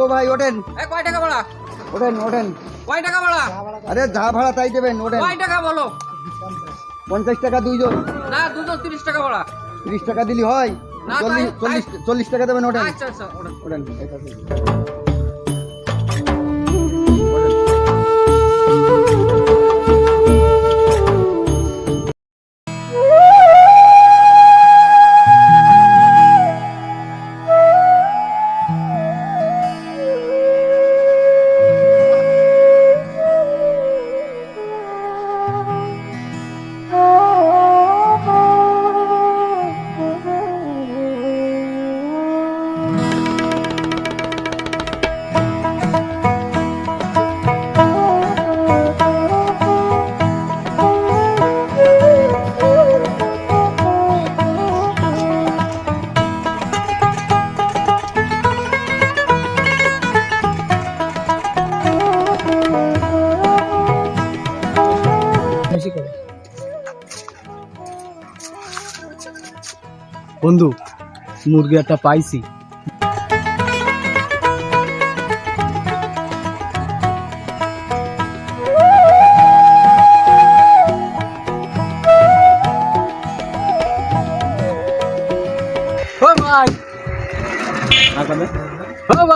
যাবো ভাই, ওঠেন। কয় টাকা ভাড়া? ওঠেন ওঠেন। কয় টাকা ভাড়া? আরে যা ভাড়া তাই দেবেন, ওঠেন। কয় টাকা বলো? 50 টাকা দুইজন। না, দুজন 30 টাকা ভাড়া। 30 টাকা দিলি হয়? না, 40 টাকা দেবেন, ওঠেন। আচ্ছা আচ্ছা, ওঠেন। ওঠেন। বন্ধু, মুরগি একটা পাইছি।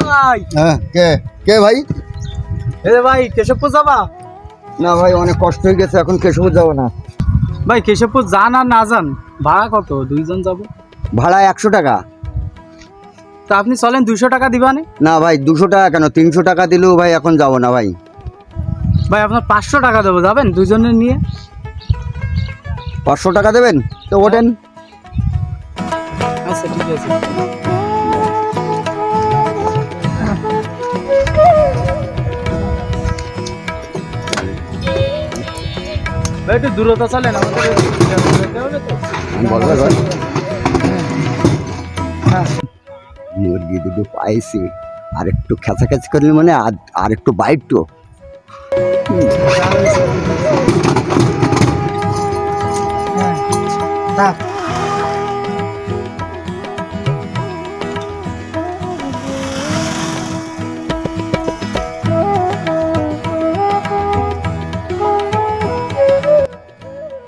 ভাই হ্যাঁ, কে কে ভাই? ভাই কেশবপুর যাবা? না ভাই, অনেক কষ্ট হয়ে গেছে, এখন কেশবপুর যাবো না। ভাই কেশবপুর যান আর না যান, ভাড়া কত? দুইজন যাব। ভাড়া 100 টাকা। তা আপনি চলেন, 200 টাকা দিবানে? না ভাই, 200 টাকা কেন, 300 টাকা দিলেও ভাই এখন যাবো না ভাই। ভাই আপনার 500 টাকা দেবো, যাবেন দুইজনের নিয়ে? 500 টাকা দেবেন তো, ওঠেন। আচ্ছা ঠিক আছে। ভাই একটু দূরতা চলেন, আমাদের যেতে হবে তো। বলবে ভাই, মুরগি দুটো পাইছি, আর একটু খেঁচাখেঁচি করলে মানে আর একটু বাইট তো।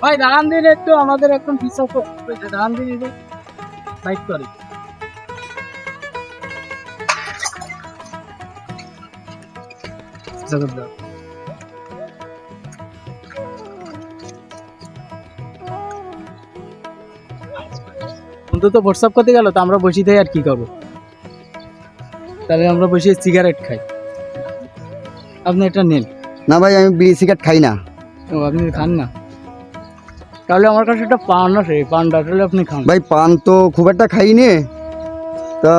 ভাই দাঁড়ান দিন একটু, আমাদের এখন হিসাব করতে দাঁড়ান দিন, বাইক করি। অন্তত হোয়াটসঅ্যাপ করতে গেল তো আমরা বসে থাকি, আর কি করবো? তাহলে আমরা বসে সিগারেট খাই। আপনি এটা নেন। না ভাই, আমি বিড়ি সিগারেট খাই না। ও, আপনি খান না? তাহলে আমার কাছে একটা পান আছে, পানটা তাহলে আপনি খান। ভাই পান তো খুব একটা খাইনি। তা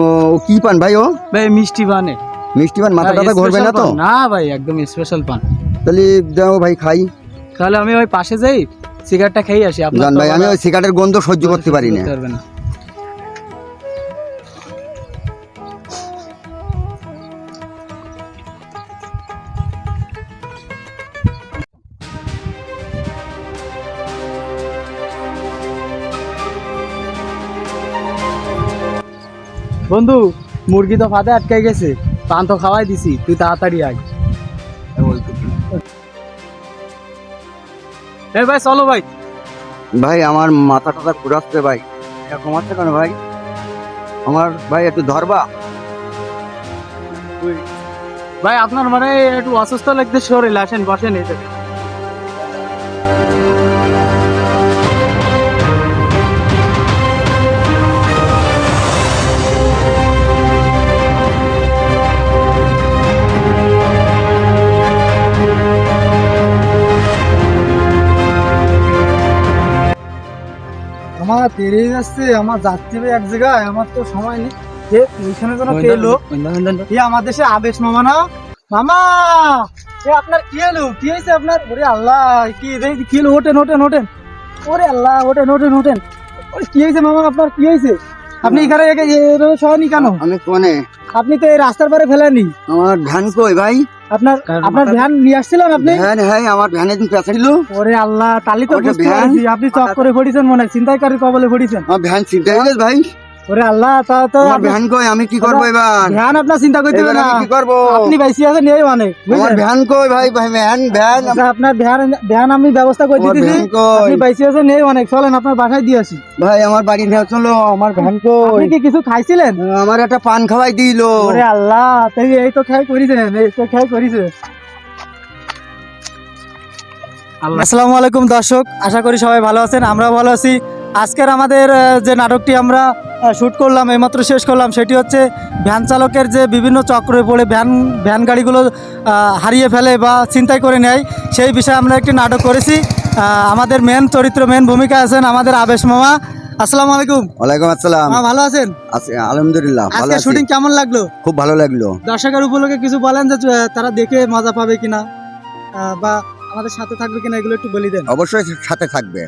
ও কি পান ভাই? ও ভাই মিষ্টি পানে। মিষ্টি পান, মাথা টাথা ঘুরবে না তো? না ভাই, একদম স্পেশাল পান। তাহলে যাও ভাই, খাই। তাহলে আমি ওই পাশে যাই, সিগারেটটা খেয়ে আসি। আপনার জান ভাই, আমি ওই সিগারেটের গন্ধ সহ্য করতে পারি না। বন্ধু, মুরগি তো ফাঁদে আটকাই গেছে, পান তো খাওয়াই দিছি, তুই তাড়াতাড়ি আয়। এই ভাই চলো ভাই। ভাই আমার মাথা টাথা ঘুরাচ্ছে ভাই, কমাচ্ছে কেন ভাই? আমার ভাই একটু ধরবা। ভাই আপনার মানে একটু অসুস্থ লাগতে, শরীর আসেন বসেন এই জায়গায়। আমার দেরি হয়ে যাচ্ছে, আমার যাচ্ছি ভাই এক জায়গায়, আমার তো সময় নেই। ওইখানে যেন কে এলো, আমার দেশে আবেশ মামা না? মামা আপনার কি এলো? কি হয়েছে আপনার? ওরে আল্লাহ, কি কি এলো? ওঠেন ওঠেন ওঠেন। ওরে আল্লাহ, ওঠেন ওঠেন ওঠেন। কি হয়েছে মামা আপনার? কি হয়েছে? আপনি এখানে সহনি কেন? আমি কোনে? আপনি তো এই রাস্তার পারে ফেলেনি। আমার ভ্যান কই ভাই? আপনার ভ্যান নিয়ে আসছিলেন আপনি? ভ্যান, হ্যাঁ আমার ভ্যানে দিন পেঁচা ছিল। ওরে আল্লাহ, তাহলে তো বুঝতে পারছি আপনি চক করে পড়েছেন, মনে হয় ছিনতাইকারীর কবলে পড়েছেন। আমার ভ্যান ছিনতাই হয়ে গেছে ভাই। ওরে আল্লাহ, তা তো আমার ভ্যান কই, আমি কি করবো এবার? ধ্যান আপনার চিন্তা করতে হবে এবার না, আমি কি করবো? আপনি বেশি আছেন এই অনেক, আমার বুঝলেন? ভ্যান কই ভাই? ভাই ভ্যান ভ্যান আচ্ছা, আপনার ধ্যান আমি ব্যবস্থা করে আমার দিতেছি, ভ্যান কই? আপনি বেশি আছেন এই অনেক, চলেন আপনার বাসায় দিয়ে আসি। ভাই আমার বাড়ি নিয়ে চলো, আমার ভ্যান আপনি কই? কি কিছু খাইছিলেন? আমার একটা পান খাওয়াই দিলো। ওরে আল্লাহ, তাই এই তো খেয়াল করিছেন, এই তো খেয়াল করিছে। আসসালামু আলাইকুম দর্শক, আশা করি সবাই ভালো আছেন, আমরাও ভালো আছি। আজকের আমাদের যে নাটকটি আমরা শুট করলাম, এইমাত্র শেষ করলাম, সেটি হচ্ছে ভ্যান চালকের যে বিভিন্ন চক্রে পড়ে ভ্যান গাড়িগুলো হারিয়ে ফেলে বা ছিনতাই করে নেয়, সেই বিষয়ে আমরা একটি নাটক করেছি। আমাদের মেন ভূমিকা আছেন আমাদের আবেশ মামা। আসসালামু আলাইকুম। ওয়ালাইকুম আসসালাম। মামা ভালো আছেন? আছি আলহামদুলিল্লাহ, ভালো আজকে আছি। শুটিং কেমন লাগলো? খুব ভালো লাগলো। দর্শকের উপলক্ষে কিছু বলেন যে তারা দেখে মজা পাবে কিনা, বা আমাদের সাথে থাকবে কিনা, এগুলো একটু বলে দেন। অবশ্যই সাথে থাকবে।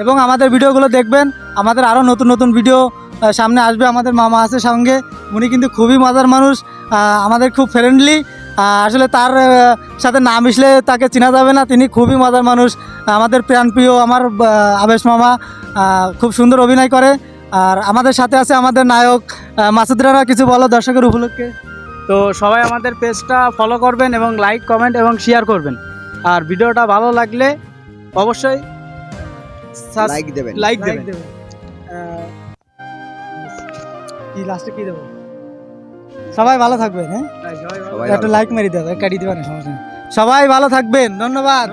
এবং আমাদের ভিডিওগুলো দেখবেন, আমাদের আরও নতুন নতুন ভিডিও সামনে আসবে। আমাদের মামা আছে সঙ্গে, উনি কিন্তু খুবই মজার মানুষ, আমাদের খুব ফ্রেন্ডলি। আসলে তার সাথে না মিশলে তাকে চেনা যাবে না, তিনি খুবই মজার মানুষ, আমাদের প্রাণপ্রিয় আমার আবেশ মামা। খুব সুন্দর অভিনয় করে। আর আমাদের সাথে আছে আমাদের নায়ক মাসুদ রানা। কিছু বলো দর্শকের উপলক্ষে। তো সবাই আমাদের পেজটা ফলো করবেন এবং লাইক, কমেন্ট এবং শেয়ার করবেন। আর ভিডিওটা ভালো লাগলে অবশ্যই লাইক দেবেন। লাইক দেবেন। কি লাস্টে কি দেবো? সবাই ভালো থাকবেন। হ্যাঁ, সবাই একটা ভালো লাইক মেরে দেবে, কাটি দেবেন, সমস্যা নেই। সবাই ভালো থাকবেন, ধন্যবাদ।